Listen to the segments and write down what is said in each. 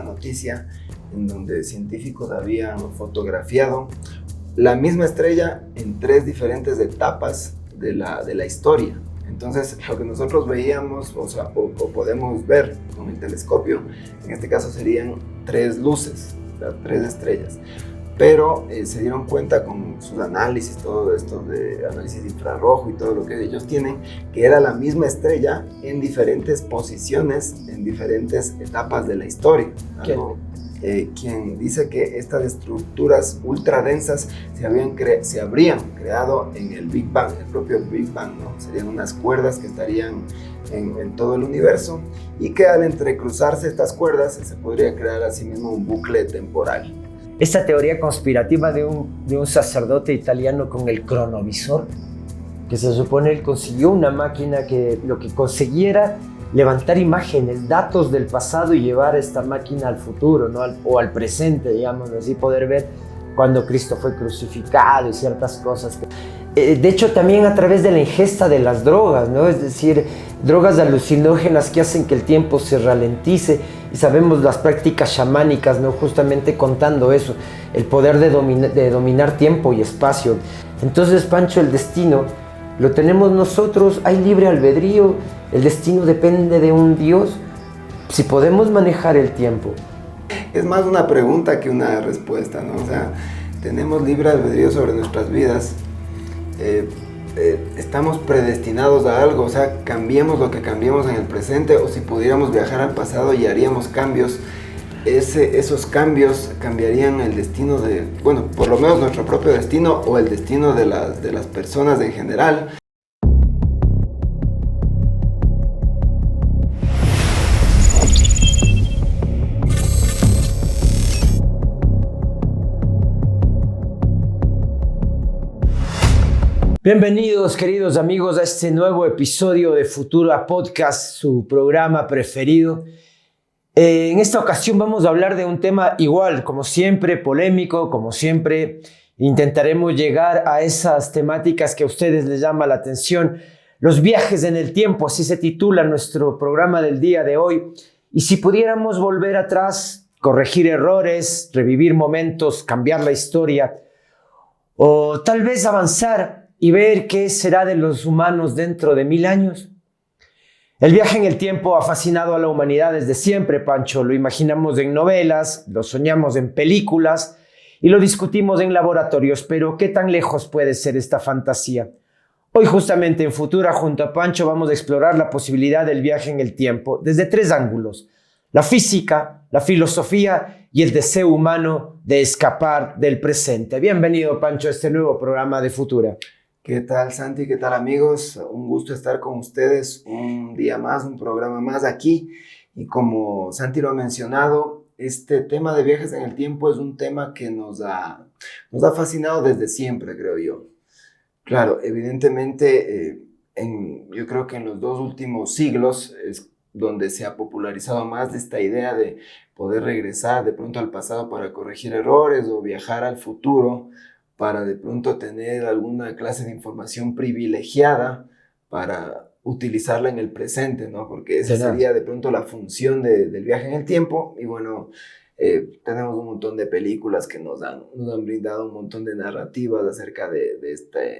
una noticia en donde científicos habían fotografiado la misma estrella en 3 diferentes etapas de la historia. Entonces, lo que nosotros veíamos, o podemos ver con el telescopio, en este caso serían 3 luces, o sea, 3 estrellas. Pero se dieron cuenta con sus análisis, todo esto de análisis de infrarrojo y todo lo que ellos tienen, que era la misma estrella en diferentes posiciones, en diferentes etapas de la historia. Quien dice que estas estructuras ultra densas se habrían creado en el Big Bang, el propio Big Bang, ¿no? Serían unas cuerdas que estarían en todo el universo y que al entrecruzarse estas cuerdas se podría crear así mismo un bucle temporal. Esta teoría conspirativa de un sacerdote italiano con el cronovisor, que se supone él consiguió una máquina que lo que consiguiera levantar imágenes, datos del pasado y llevar esta máquina al futuro, ¿no? O al presente, digamos así, poder ver cuando Cristo fue crucificado y ciertas cosas. De hecho, también a través de la ingesta de las drogas, ¿no? Es decir, drogas alucinógenas que hacen que el tiempo se ralentice, y sabemos las prácticas chamánicas, ¿no? Justamente contando eso, el poder de dominar tiempo y espacio. Entonces, Pancho, el destino lo tenemos nosotros, hay libre albedrío, el destino depende de un Dios, si podemos manejar el tiempo. Es más una pregunta que una respuesta, ¿no? O sea, tenemos libre albedrío sobre nuestras vidas, estamos predestinados a algo, o sea, cambiemos lo que cambiemos en el presente, o si pudiéramos viajar al pasado y haríamos cambios, esos cambios cambiarían el destino de, bueno, por lo menos nuestro propio destino o el destino de las personas en general. Bienvenidos, queridos amigos, a este nuevo episodio de Futura Podcast, su programa preferido. En esta ocasión vamos a hablar de un tema igual, como siempre, polémico, como siempre. Intentaremos llegar a esas temáticas que a ustedes les llama la atención. Los viajes en el tiempo, así se titula nuestro programa del día de hoy. Y si pudiéramos volver atrás, corregir errores, revivir momentos, cambiar la historia, o tal vez avanzar y ver qué será de los humanos dentro de 1000 años. El viaje en el tiempo ha fascinado a la humanidad desde siempre, Pancho. Lo imaginamos en novelas, lo soñamos en películas y lo discutimos en laboratorios, pero ¿qué tan lejos puede ser esta fantasía? Hoy, justamente en Futura, junto a Pancho, vamos a explorar la posibilidad del viaje en el tiempo desde 3 ángulos: la física, la filosofía y el deseo humano de escapar del presente. Bienvenido, Pancho, a este nuevo programa de Futura. ¿Qué tal, Santi? ¿Qué tal, amigos? Un gusto estar con ustedes un día más, un programa más aquí. Y como Santi lo ha mencionado, este tema de viajes en el tiempo es un tema que nos ha fascinado desde siempre, creo yo. Claro, evidentemente, yo creo que en los 2 últimos siglos es donde se ha popularizado más esta idea de poder regresar de pronto al pasado para corregir errores o viajar al futuro para de pronto tener alguna clase de información privilegiada para utilizarla en el presente, ¿no? Porque esa sería de pronto la función del viaje en el tiempo. Y bueno, tenemos un montón de películas que nos han brindado un montón de narrativas acerca de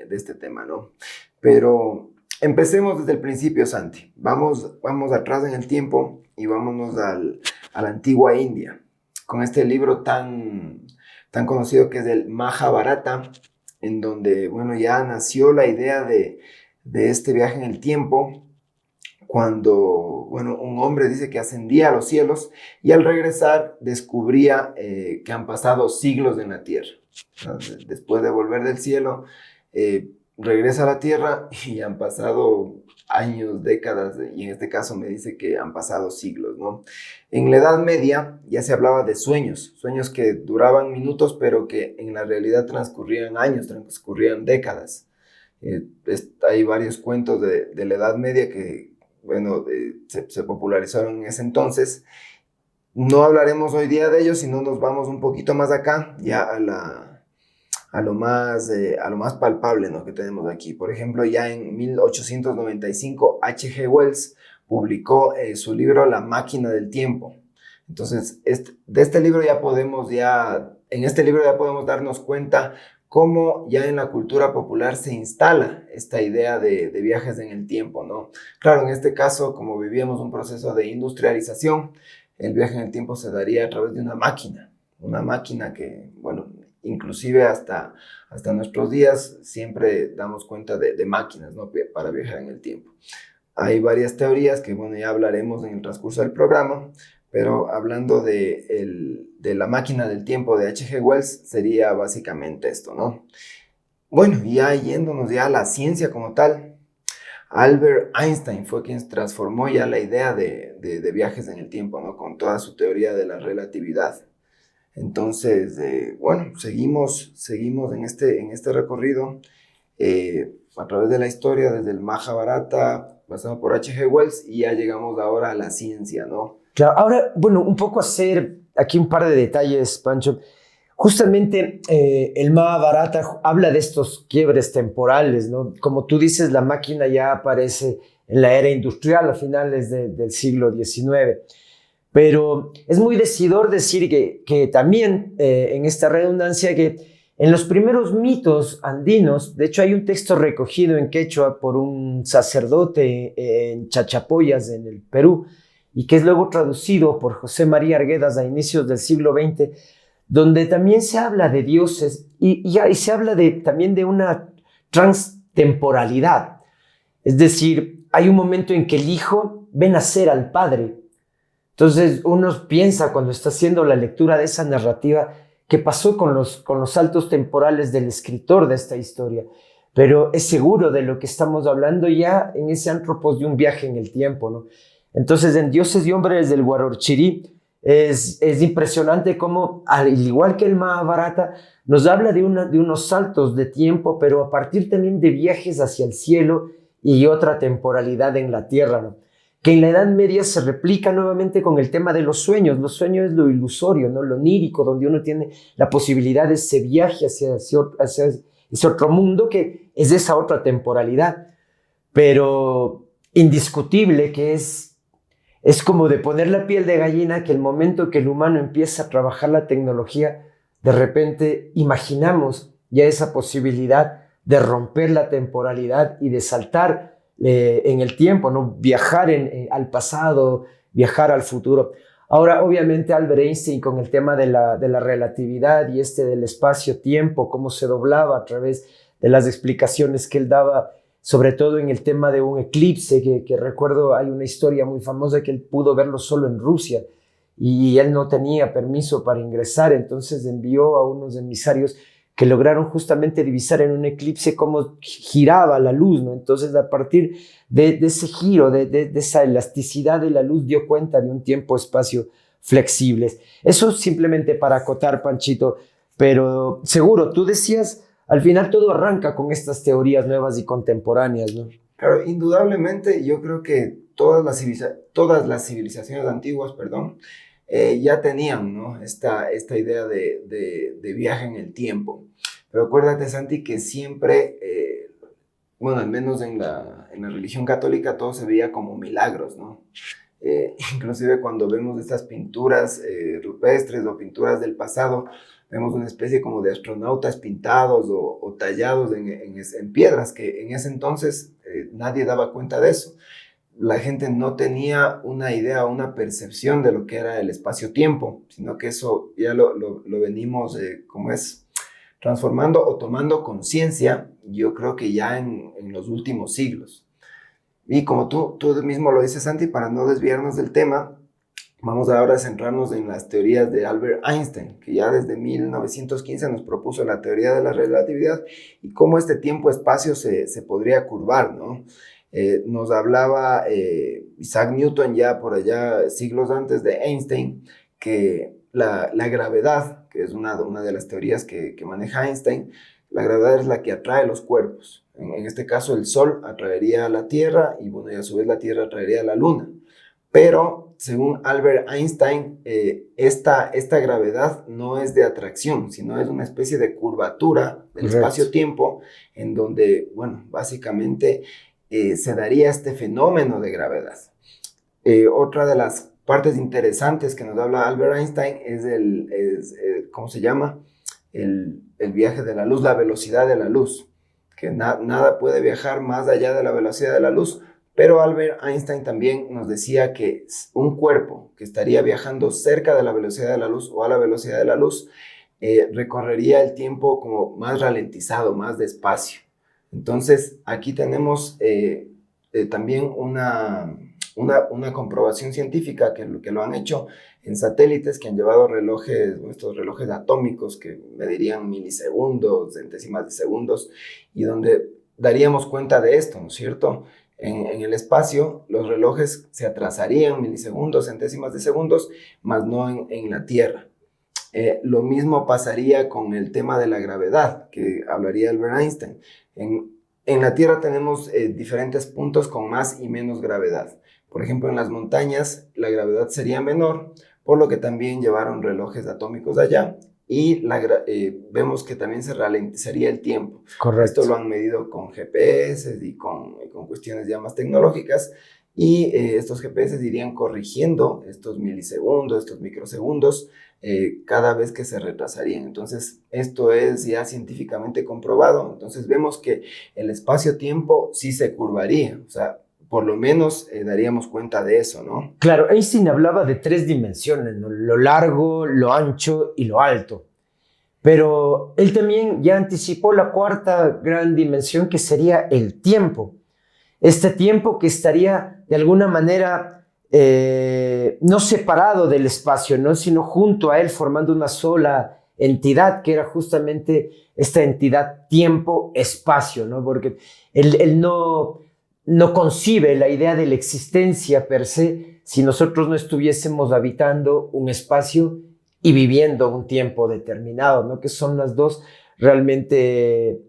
este tema, ¿no? Pero empecemos desde el principio, Santi. Vamos atrás en el tiempo y vámonos a la antigua India, con este libro tan conocido que es el Mahabharata, en donde, bueno, ya nació la idea de este viaje en el tiempo, cuando, bueno, un hombre dice que ascendía a los cielos y al regresar descubría que han pasado siglos en la tierra. Entonces, después de volver del cielo, regresa a la tierra y han pasado años, décadas, y en este caso me dice que han pasado siglos, ¿no? En la Edad Media ya se hablaba de sueños que duraban minutos, pero que en la realidad transcurrían años, transcurrían décadas. Hay varios cuentos de la Edad Media que, bueno, se popularizaron en ese entonces. No hablaremos hoy día de ellos, sino nos vamos un poquito más acá, ya a lo más palpable, ¿no?, que tenemos aquí. Por ejemplo, ya en 1895, H.G. Wells publicó su libro La máquina del tiempo. Entonces, en este libro ya podemos darnos cuenta cómo ya en la cultura popular se instala esta idea de viajes en el tiempo, ¿no? Claro, en este caso, como vivíamos un proceso de industrialización, el viaje en el tiempo se daría a través de una máquina que, bueno, inclusive hasta nuestros días siempre damos cuenta de máquinas, ¿no? Para viajar en el tiempo. Hay varias teorías que, bueno, ya hablaremos en el transcurso del programa, pero hablando de la máquina del tiempo de H.G. Wells, sería básicamente esto, ¿no? Bueno, ya yéndonos ya a la ciencia como tal, Albert Einstein fue quien transformó ya la idea de viajes en el tiempo, ¿no? Con toda su teoría de la relatividad. Entonces, bueno, seguimos en este recorrido a través de la historia, desde el Mahabharata, pasando por H.G. Wells, y ya llegamos ahora a la ciencia, ¿no? Claro, ahora, bueno, un poco hacer aquí un par de detalles, Pancho. Justamente el Mahabharata habla de estos quiebres temporales, ¿no? Como tú dices, la máquina ya aparece en la era industrial a finales del siglo XIX. Pero es muy decidor decir que también en esta redundancia que en los primeros mitos andinos, de hecho hay un texto recogido en quechua por un sacerdote en Chachapoyas, en el Perú, y que es luego traducido por José María Arguedas a inicios del siglo XX, donde también se habla de dioses y se habla también de una transtemporalidad. Es decir, hay un momento en que el hijo ve nacer al padre. Entonces uno piensa cuando está haciendo la lectura de esa narrativa qué pasó con los saltos temporales del escritor de esta historia, pero es seguro de lo que estamos hablando ya en ese antropos de un viaje en el tiempo, ¿no? Entonces en Dioses y Hombres del Huarorchirí es impresionante cómo, al igual que el Mahabharata, nos habla de unos saltos de tiempo, pero a partir también de viajes hacia el cielo y otra temporalidad en la tierra, ¿no? Que en la Edad Media se replica nuevamente con el tema de los sueños. Los sueños es lo ilusorio, ¿no? Lo onírico, donde uno tiene la posibilidad de ese viaje hacia ese otro mundo que es esa otra temporalidad. Pero indiscutible que es como de poner la piel de gallina, que el momento que el humano empieza a trabajar la tecnología, de repente imaginamos ya esa posibilidad de romper la temporalidad y de saltar en el tiempo, ¿no? Viajar al pasado, viajar al futuro. Ahora, obviamente, Albert Einstein con el tema de la relatividad y del espacio-tiempo, cómo se doblaba a través de las explicaciones que él daba, sobre todo en el tema de un eclipse, que recuerdo hay una historia muy famosa que él pudo verlo solo en Rusia y él no tenía permiso para ingresar, entonces envió a unos emisarios que lograron justamente divisar en un eclipse cómo giraba la luz, ¿no? Entonces, a partir de ese giro, de esa elasticidad de la luz, dio cuenta de un tiempo-espacio flexibles. Eso simplemente para acotar, Panchito, pero seguro, tú decías, al final todo arranca con estas teorías nuevas y contemporáneas, ¿no? Claro, indudablemente yo creo que todas las civilizaciones antiguas, ya tenían, ¿no? esta idea de viaje en el tiempo. Pero acuérdate, Santi, que siempre, bueno, al menos en la religión católica, todo se veía como milagros, ¿no? Inclusive cuando vemos estas pinturas rupestres o pinturas del pasado, vemos una especie como de astronautas pintados o tallados en piedras, que en ese entonces nadie daba cuenta de eso. La gente no tenía una idea o una percepción de lo que era el espacio-tiempo, sino que eso ya lo venimos, transformando o tomando conciencia, yo creo que ya en los últimos siglos. Y como tú mismo lo dices, Santi, para no desviarnos del tema, vamos ahora a centrarnos en las teorías de Albert Einstein, que ya desde 1915 nos propuso la teoría de la relatividad y cómo este tiempo-espacio se podría curvar, ¿no? Nos hablaba Isaac Newton ya por allá siglos antes de Einstein, que la gravedad, que es una de las teorías que maneja Einstein, la gravedad es la que atrae los cuerpos. En este caso el Sol atraería a la Tierra y, bueno, y a su vez la Tierra atraería a la Luna. Pero según Albert Einstein, esta gravedad no es de atracción, sino es una especie de curvatura del espacio-tiempo en donde, bueno, básicamente se daría este fenómeno de gravedad. Otra de las partes interesantes que nos habla Albert Einstein es ¿cómo se llama? El viaje de la luz, la velocidad de la luz, que nada puede viajar más allá de la velocidad de la luz, pero Albert Einstein también nos decía que un cuerpo que estaría viajando cerca de la velocidad de la luz o a la velocidad de la luz, recorrería el tiempo como más ralentizado, más despacio. Entonces, aquí tenemos también una comprobación científica que lo han hecho en satélites que han llevado estos relojes atómicos que medirían milisegundos, centésimas de segundos, y donde daríamos cuenta de esto, ¿no es cierto? En el espacio, los relojes se atrasarían milisegundos, centésimas de segundos, más no en la Tierra. Lo mismo pasaría con el tema de la gravedad, que hablaría Albert Einstein. En la Tierra tenemos diferentes puntos con más y menos gravedad. Por ejemplo, en las montañas la gravedad sería menor, por lo que también llevaron relojes atómicos allá y vemos que también se ralentizaría el tiempo. Correcto. Esto lo han medido con GPS y con cuestiones ya más tecnológicas, y estos GPS irían corrigiendo estos milisegundos, estos microsegundos, cada vez que se retrasarían. Entonces, esto es ya científicamente comprobado. Entonces, vemos que el espacio-tiempo sí se curvaría, o sea, por lo menos daríamos cuenta de eso, ¿no? Claro, Einstein hablaba de 3 dimensiones, ¿no? Lo largo, lo ancho y lo alto. Pero él también ya anticipó la 4ª gran dimensión, que sería el tiempo. Este tiempo que estaría de alguna manera no separado del espacio, ¿no? Sino junto a él, formando una sola entidad, que era justamente esta entidad tiempo-espacio, ¿no? Porque él no concibe la idea de la existencia per se si nosotros no estuviésemos habitando un espacio y viviendo un tiempo determinado, ¿no? Que son las dos realmente,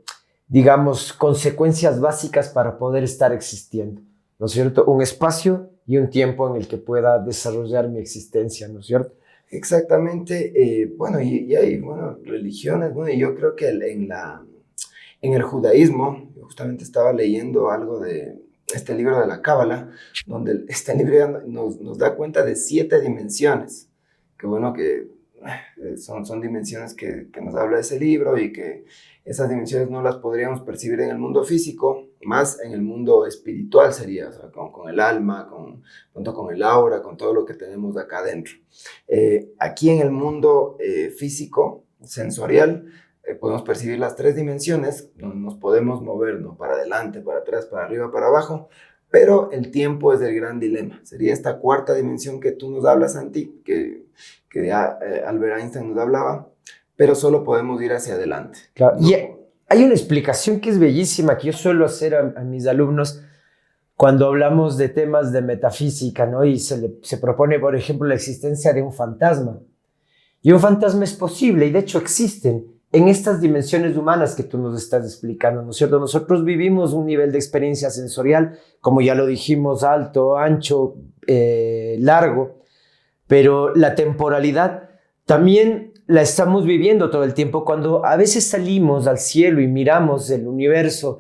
digamos, consecuencias básicas para poder estar existiendo, ¿no es cierto? Un espacio y un tiempo en el que pueda desarrollar mi existencia, ¿no es cierto? Exactamente. Bueno, y hay, bueno, religiones, bueno, y yo creo que en el judaísmo, justamente estaba leyendo algo de este libro de la Cábala, donde este libro nos da cuenta de 7 dimensiones, que bueno, que son dimensiones que nos habla ese libro, y que esas dimensiones no las podríamos percibir en el mundo físico, más en el mundo espiritual sería, o sea, con el alma, junto con el aura, con todo lo que tenemos acá adentro. Aquí en el mundo físico, sensorial, podemos percibir las 3 dimensiones, donde nos podemos mover, ¿no? Para adelante, para atrás, para arriba, para abajo, pero el tiempo es el gran dilema. Sería esta 4ª dimensión que tú nos hablas, Santi, que Albert Einstein nos hablaba, pero solo podemos ir hacia adelante. Claro. Y hay una explicación que es bellísima, que yo suelo hacer a mis alumnos cuando hablamos de temas de metafísica, ¿no? Y se propone, por ejemplo, la existencia de un fantasma. Y un fantasma es posible, y de hecho existen en estas dimensiones humanas que tú nos estás explicando, ¿no es cierto? Nosotros vivimos un nivel de experiencia sensorial, como ya lo dijimos, alto, ancho, largo, pero la temporalidad también la estamos viviendo todo el tiempo. Cuando a veces salimos al cielo y miramos el universo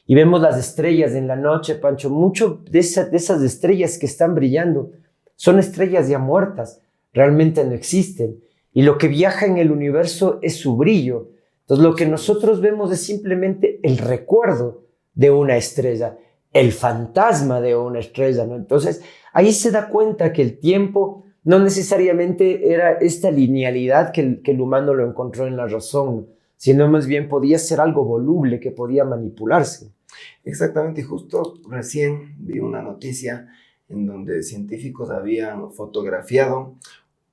y vemos las estrellas en la noche, Pancho, mucho de esas estrellas que están brillando son estrellas ya muertas, realmente no existen. Y lo que viaja en el universo es su brillo. Entonces, lo que nosotros vemos es simplemente el recuerdo de una estrella, el fantasma de una estrella, ¿no? Entonces, ahí se da cuenta que el tiempo no necesariamente era esta linealidad que el humano lo encontró en la razón, sino más bien podía ser algo voluble que podía manipularse. Exactamente, y justo recién vi una noticia en donde científicos habían fotografiado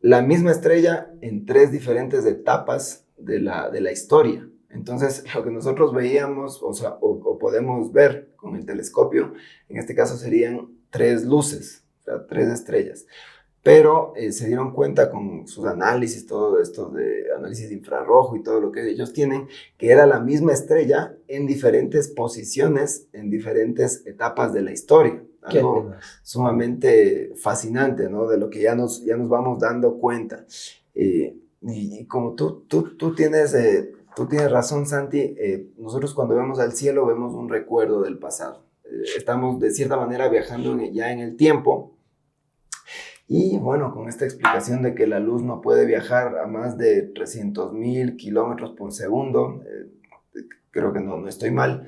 la misma estrella en 3 diferentes etapas de la historia. Entonces, lo que nosotros veíamos, o podemos ver con el telescopio, en este caso serían 3 luces, o sea, 3 estrellas. Pero se dieron cuenta con sus análisis, todo esto de análisis de infrarrojo y todo lo que ellos tienen, que era la misma estrella en diferentes posiciones, en diferentes etapas de la historia. Algo sumamente fascinante, ¿no? De lo que ya nos vamos dando cuenta. Y como tú tienes razón, Santi, nosotros cuando vemos al cielo vemos un recuerdo del pasado. Estamos de cierta manera viajando ya en el tiempo. Y bueno, con esta explicación de que la luz no puede viajar a más de 300.000 kilómetros por segundo, creo que no estoy mal,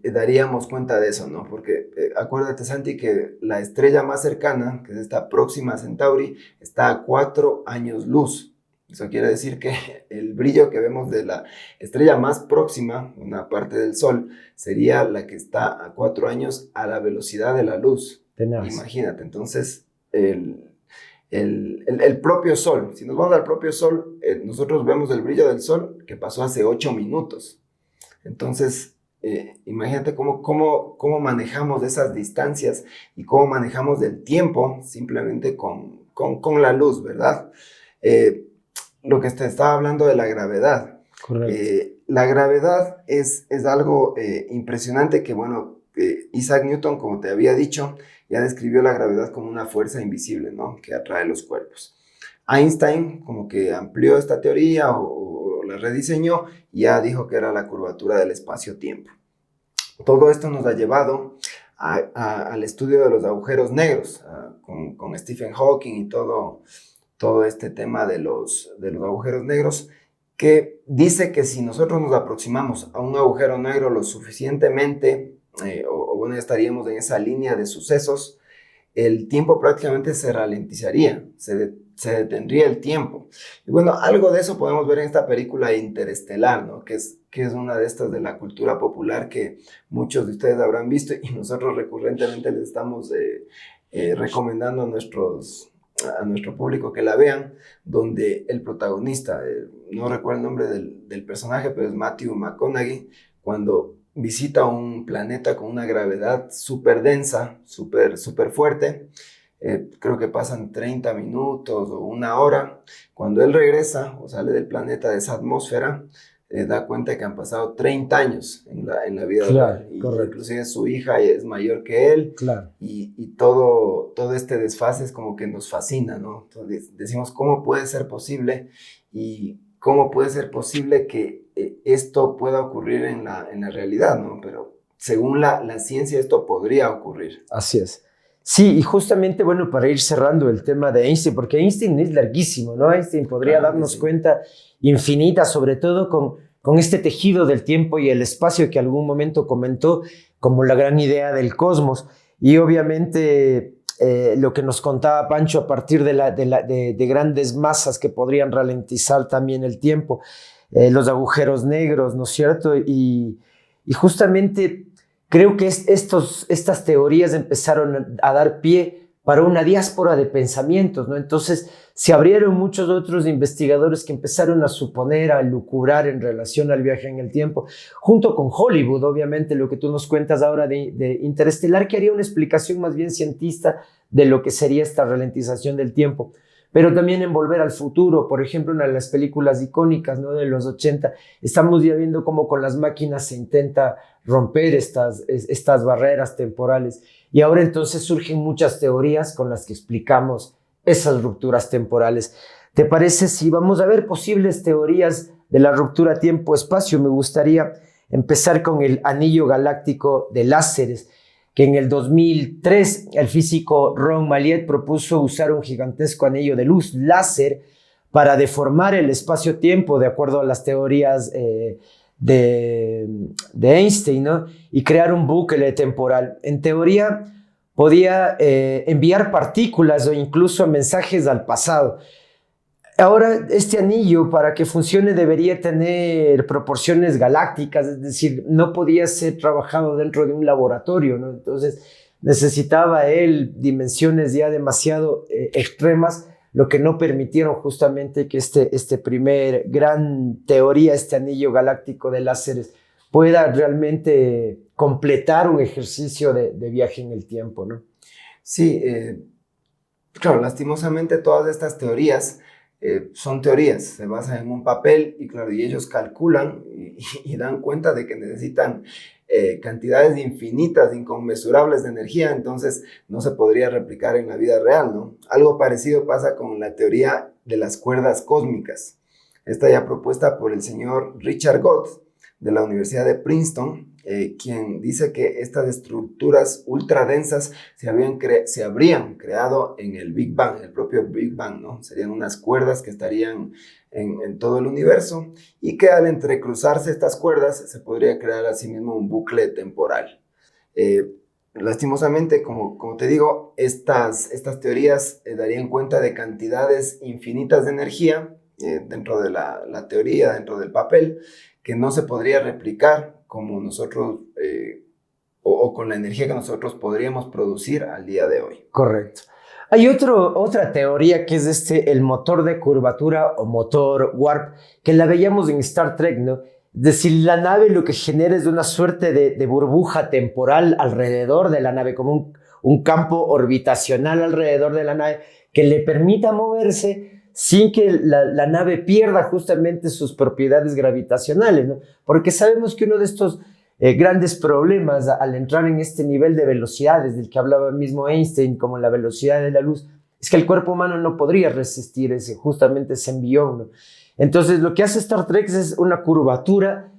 daríamos cuenta de eso, ¿no? Porque acuérdate, Santi, que la estrella más cercana, que es esta Próxima Centauri, está a 4 años luz. Eso quiere decir que el brillo que vemos de la estrella más próxima, una parte del Sol, sería la que está a 4 años a la velocidad de la luz. Tenaz. Imagínate, entonces, el propio Sol, si nos vamos al propio Sol, nosotros vemos el brillo del Sol que pasó hace 8 minutos. Entonces, imagínate cómo manejamos esas distancias y cómo manejamos el tiempo simplemente con la luz, ¿verdad? Lo que te estaba hablando de la gravedad. Correcto. La gravedad es algo impresionante que, bueno, Isaac Newton, como te había dicho, ya describió la gravedad como una fuerza invisible, ¿no? Que atrae los cuerpos. Einstein como que amplió esta teoría o la rediseñó y ya dijo que era la curvatura del espacio-tiempo. Todo esto nos ha llevado al estudio de los agujeros negros, con Stephen Hawking y todo este tema de los agujeros negros, que dice que si nosotros nos aproximamos a un agujero negro lo suficientemente, bueno, estaríamos en esa línea de sucesos, el tiempo prácticamente se ralentizaría, se detendría el tiempo. Y bueno, algo de eso podemos ver en esta película Interestelar, ¿no? Que es una de estas de la cultura popular que muchos de ustedes habrán visto y nosotros recurrentemente les estamos recomendando a nuestro público que la vean, donde el protagonista, no recuerdo el nombre del personaje, pero es Matthew McConaughey, cuando visita un planeta con una gravedad súper densa, súper fuerte, creo que pasan 30 minutos o una hora, cuando él regresa o sale del planeta de esa atmósfera, da cuenta que han pasado 30 años en la vida real. Y inclusive su hija es mayor que él. Claro. Y todo este desfase es como que nos fascina, ¿no? Entonces decimos, ¿cómo puede ser posible? Y cómo puede ser posible que esto pueda ocurrir en la realidad, ¿no? Pero según la ciencia esto podría ocurrir. Así es. Sí, y justamente, bueno, para ir cerrando el tema de Einstein, porque Einstein es larguísimo, ¿no? Einstein podría darnos cuenta infinita, sobre todo con este tejido del tiempo y el espacio que algún momento comentó como la gran idea del cosmos. Y obviamente lo que nos contaba Pancho a partir de grandes masas que podrían ralentizar también el tiempo, los agujeros negros, ¿no es cierto? Y justamente creo que estas teorías empezaron a dar pie para una diáspora de pensamientos, ¿no? Entonces se abrieron muchos otros investigadores que empezaron a suponer, a lucubrar en relación al viaje en el tiempo, junto con Hollywood, obviamente, lo que tú nos cuentas ahora de Interestelar, que haría una explicación más bien científica de lo que sería esta ralentización del tiempo. Pero también en Volver al Futuro, por ejemplo, una de las películas icónicas, ¿no? De los 80, estamos ya viendo cómo con las máquinas se intenta romper estas barreras temporales. Y ahora entonces surgen muchas teorías con las que explicamos esas rupturas temporales. ¿Te parece si vamos a ver posibles teorías de la ruptura tiempo-espacio? Me gustaría empezar con el anillo galáctico de láseres, que en el 2003 el físico Ron Maliet propuso usar un gigantesco anillo de luz láser para deformar el espacio-tiempo de acuerdo a las teorías de Einstein, ¿no? Y crear un bucle temporal. En teoría podía enviar partículas o incluso mensajes al pasado. Ahora, este anillo, para que funcione, debería tener proporciones galácticas, es decir, no podía ser trabajado dentro de un laboratorio, ¿no? Entonces, necesitaba él dimensiones ya demasiado extremas, lo que no permitieron justamente que este primer gran teoría, este anillo galáctico de láseres, pueda realmente completar un ejercicio de viaje en el tiempo, ¿no? Sí, claro, lastimosamente todas estas teorías son teorías, se basan en un papel y claro, y ellos calculan y dan cuenta de que necesitan cantidades infinitas, inconmensurables de energía, entonces no se podría replicar en la vida real, ¿no? Algo parecido pasa con la teoría de las cuerdas cósmicas, esta ya propuesta por el señor Richard Gotth, de la Universidad de Princeton, quien dice que estas estructuras ultradensas se habrían creado en el Big Bang, el propio Big Bang, ¿no? Serían unas cuerdas que estarían en todo el universo y que al entrecruzarse estas cuerdas se podría crear asimismo un bucle temporal. Lastimosamente, como te digo, estas teorías darían cuenta de cantidades infinitas de energía dentro de la teoría, dentro del papel, que no se podría replicar como nosotros o con la energía que nosotros podríamos producir al día de hoy. Correcto. Hay otra teoría que es el motor de curvatura o motor warp, que la veíamos en Star Trek, ¿no? Es decir, la nave lo que genera es una suerte de burbuja temporal alrededor de la nave, como un campo orbitacional alrededor de la nave que le permita moverse sin que la nave pierda justamente sus propiedades gravitacionales, ¿no? Porque sabemos que uno de estos grandes problemas al entrar en este nivel de velocidades del que hablaba mismo Einstein, como la velocidad de la luz, es que el cuerpo humano no podría resistir justamente ese envión, ¿no? Entonces, lo que hace Star Trek es una curvatura,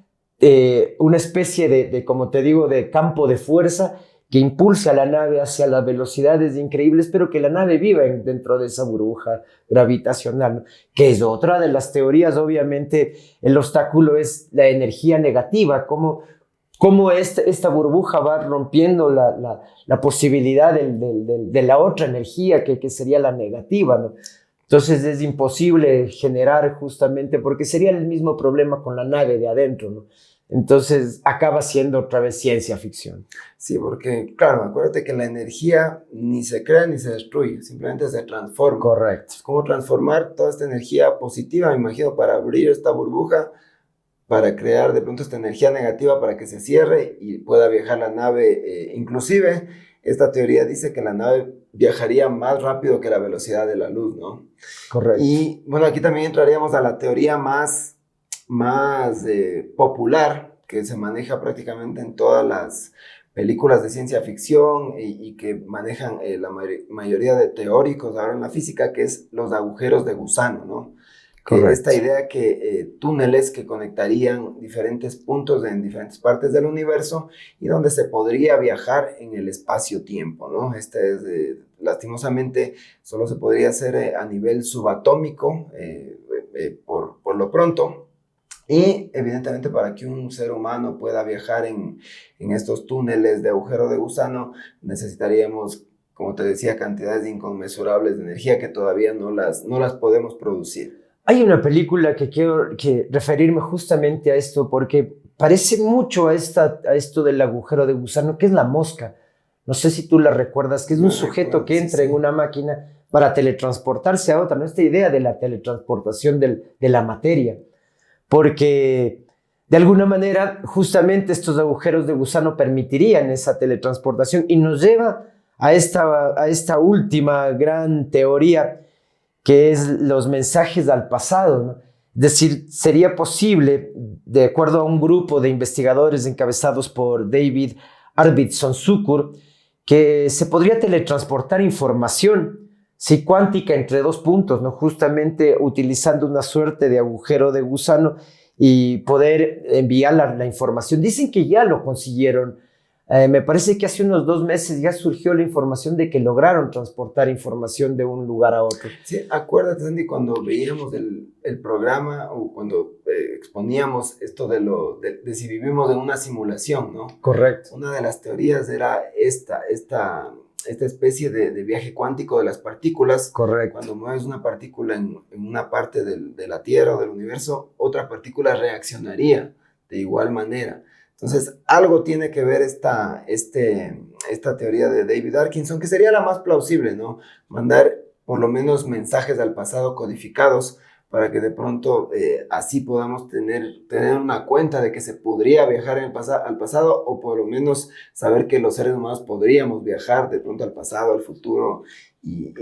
una especie de, como te digo, de campo de fuerza que impulsa a la nave hacia las velocidades increíbles, pero que la nave viva dentro de esa burbuja gravitacional, ¿no? Que es otra de las teorías. Obviamente, el obstáculo es la energía negativa, cómo esta burbuja va rompiendo la posibilidad de la otra energía que sería la negativa, ¿no? Entonces es imposible generar justamente, porque sería el mismo problema con la nave de adentro, ¿no? Entonces acaba siendo otra vez ciencia ficción. Sí, porque, claro, acuérdate que la energía ni se crea ni se destruye, simplemente se transforma. Correcto. ¿Cómo transformar toda esta energía positiva, me imagino, para abrir esta burbuja, para crear de pronto esta energía negativa para que se cierre y pueda viajar la nave? Inclusive, esta teoría dice que la nave viajaría más rápido que la velocidad de la luz, ¿no? Correcto. Y bueno, aquí también entraríamos a la teoría más popular, que se maneja prácticamente en todas las películas de ciencia ficción y que manejan la mayoría de teóricos ahora en la física, que es los agujeros de gusano, ¿no? Esta idea que túneles que conectarían diferentes puntos en diferentes partes del universo y donde se podría viajar en el espacio-tiempo, ¿no? Lastimosamente solo se podría hacer a nivel subatómico por lo pronto. Y evidentemente para que un ser humano pueda viajar en estos túneles de agujero de gusano necesitaríamos, como te decía, cantidades inconmensurables de energía que todavía no las podemos producir. Hay una película que quiero referirme justamente a esto porque parece mucho a esto del agujero de gusano, que es La Mosca. No sé si tú la recuerdas, que es un sujeto que entra en una máquina para teletransportarse a otra, ¿no? Esta idea de la teletransportación de la materia. Porque de alguna manera justamente estos agujeros de gusano permitirían esa teletransportación y nos lleva a esta última gran teoría, que es los mensajes al pasado, ¿no? Es decir, sería posible, de acuerdo a un grupo de investigadores encabezados por David Arvidson Zucker, que se podría teletransportar información, sí, cuántica entre dos puntos, ¿no? Justamente utilizando una suerte de agujero de gusano y poder enviar la información. Dicen que ya lo consiguieron. Me parece que hace unos 2 meses ya surgió la información de que lograron transportar información de un lugar a otro. Sí, acuérdate, Sandy, cuando veíamos el programa o cuando exponíamos esto de si vivimos en una simulación, ¿no? Correcto. Una de las teorías era esta especie de viaje cuántico de las partículas. Correcto. Cuando mueves una partícula en una parte de la Tierra o del universo, otra partícula reaccionaría de igual manera. Entonces, algo tiene que ver esta teoría de David Atkinson, que sería la más plausible, ¿no? Mandar por lo menos mensajes al pasado codificados para que de pronto así podamos tener una cuenta de que se podría viajar al pasado, o por lo menos saber que los seres humanos podríamos viajar de pronto al pasado, al futuro y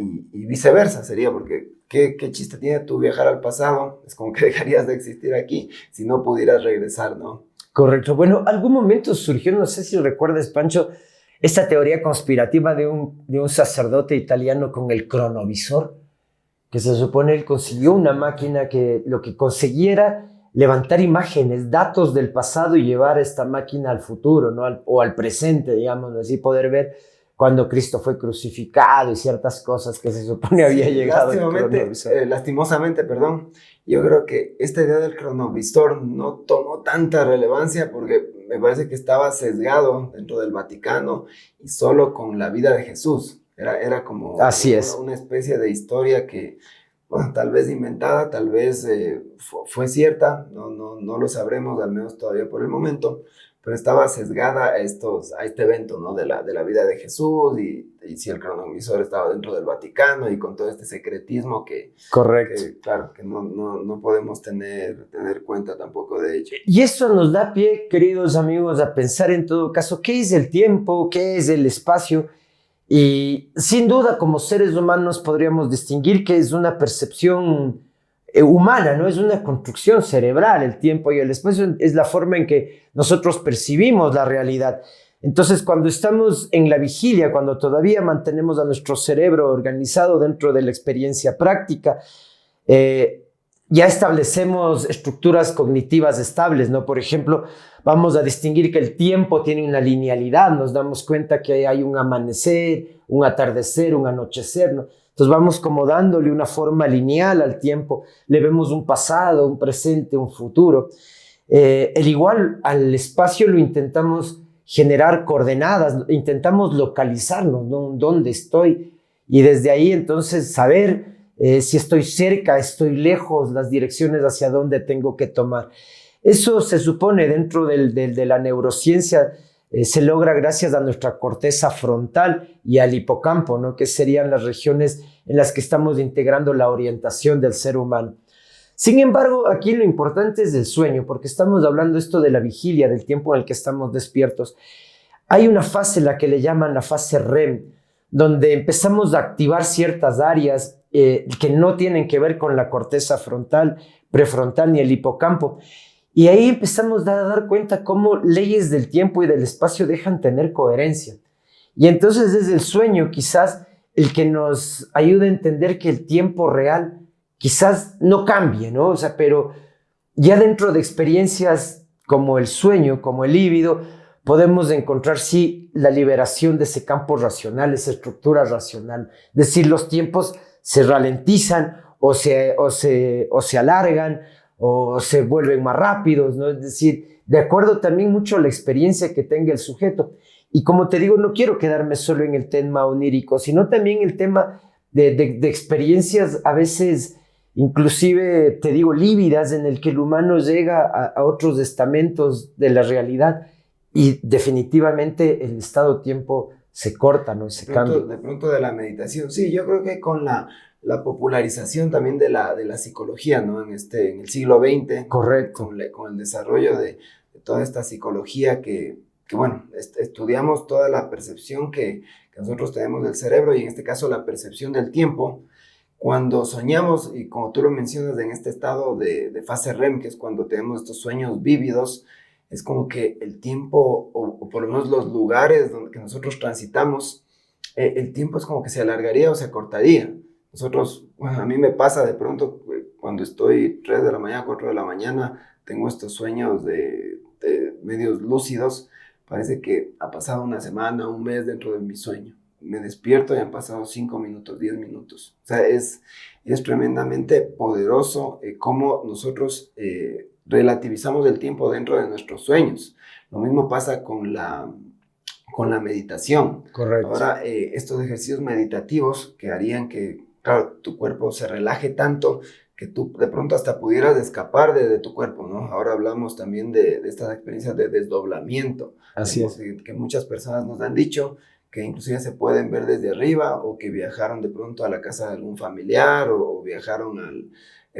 viceversa sería, porque ¿qué chiste tiene tú viajar al pasado? Es como que dejarías de existir aquí si no pudieras regresar, ¿no? Correcto. Bueno, algún momento surgió, no sé si recuerdas, Pancho, esta teoría conspirativa de un sacerdote italiano con el cronovisor, que se supone él consiguió una máquina que lo que consiguiera levantar imágenes, datos del pasado y llevar esta máquina al futuro, ¿no? O al presente, digamos, así poder ver cuando Cristo fue crucificado y ciertas cosas que se supone había llegado el cronovisor. Lastimosamente, perdón, yo creo que esta idea del cronovisor no tomó tanta relevancia porque me parece que estaba sesgado dentro del Vaticano y solo con la vida de Jesús. Era como Así es. Una especie de historia que, bueno, tal vez inventada, tal vez fue cierta, no lo sabremos, al menos todavía por el momento, pero estaba sesgada a este evento, ¿no? de la vida de Jesús y si el cronovisor estaba dentro del Vaticano y con todo este secretismo Correcto. Claro, que no podemos tener cuenta tampoco de ello. Y eso nos da pie, queridos amigos, a pensar en todo caso, ¿qué es el tiempo? ¿Qué es el espacio? Y sin duda, como seres humanos podríamos distinguir que es una percepción humana, ¿no? Es una construcción cerebral. El tiempo y el espacio es la forma en que nosotros percibimos la realidad. Entonces, cuando estamos en la vigilia, cuando todavía mantenemos a nuestro cerebro organizado dentro de la experiencia práctica, ya establecemos estructuras cognitivas estables, ¿no? Por ejemplo, vamos a distinguir que el tiempo tiene una linealidad, nos damos cuenta que hay un amanecer, un atardecer, un anochecer, ¿no? Entonces vamos como dándole una forma lineal al tiempo, le vemos un pasado, un presente, un futuro. El igual al espacio lo intentamos generar coordenadas, intentamos localizarnos, ¿no? ¿Dónde estoy? Y desde ahí entonces saber si estoy cerca, estoy lejos, las direcciones hacia dónde tengo que tomar. Eso se supone dentro de la neurociencia, se logra gracias a nuestra corteza frontal y al hipocampo, ¿no? Que serían las regiones en las que estamos integrando la orientación del ser humano. Sin embargo, aquí lo importante es el sueño, porque estamos hablando esto de la vigilia, del tiempo en el que estamos despiertos. Hay una fase, la que le llaman la fase REM, donde empezamos a activar ciertas áreas que no tienen que ver con la corteza frontal, prefrontal ni el hipocampo. Y ahí empezamos a dar cuenta cómo leyes del tiempo y del espacio dejan tener coherencia. Y entonces es el sueño quizás el que nos ayuda a entender que el tiempo real quizás no cambie, ¿no? O sea, pero ya dentro de experiencias como el sueño, como el líbido, podemos encontrar, sí, la liberación de ese campo racional, esa estructura racional. Es decir, los tiempos se ralentizan o se alargan o se vuelven más rápidos, ¿no? Es decir, de acuerdo también mucho a la experiencia que tenga el sujeto. Y como te digo, no quiero quedarme solo en el tema onírico, sino también el tema de experiencias a veces, inclusive, te digo, lívidas, en el que el humano llega a otros estamentos de la realidad y definitivamente el estado-tiempo se corta, ¿no? Se cambia. De pronto de la meditación. Sí, yo creo que con la popularización también de la psicología, ¿no? En el siglo XX. Correcto. Con el desarrollo de toda esta psicología que bueno, estudiamos toda la percepción que nosotros tenemos del cerebro y en este caso la percepción del tiempo. Cuando soñamos, y como tú lo mencionas, en este estado de fase REM, que es cuando tenemos estos sueños vívidos, es como que el tiempo, o por lo menos los lugares que nosotros transitamos, el tiempo es como que se alargaría o se acortaría. Nosotros, bueno, a mí me pasa de pronto cuando estoy 3 de la mañana, 4 de la mañana, tengo estos sueños de medios lúcidos, parece que ha pasado una semana, un mes dentro de mi sueño. Me despierto y han pasado 5 minutos, 10 minutos. O sea, es tremendamente poderoso cómo nosotros relativizamos el tiempo dentro de nuestros sueños. Lo mismo pasa con la meditación. Correcto. Ahora, estos ejercicios meditativos que harían que, claro, tu cuerpo se relaje tanto que tú de pronto hasta pudieras escapar de tu cuerpo, ¿no? Ahora hablamos también de estas experiencias de desdoblamiento. Así es. Que muchas personas nos han dicho que inclusive se pueden ver desde arriba o que viajaron de pronto a la casa de algún familiar o viajaron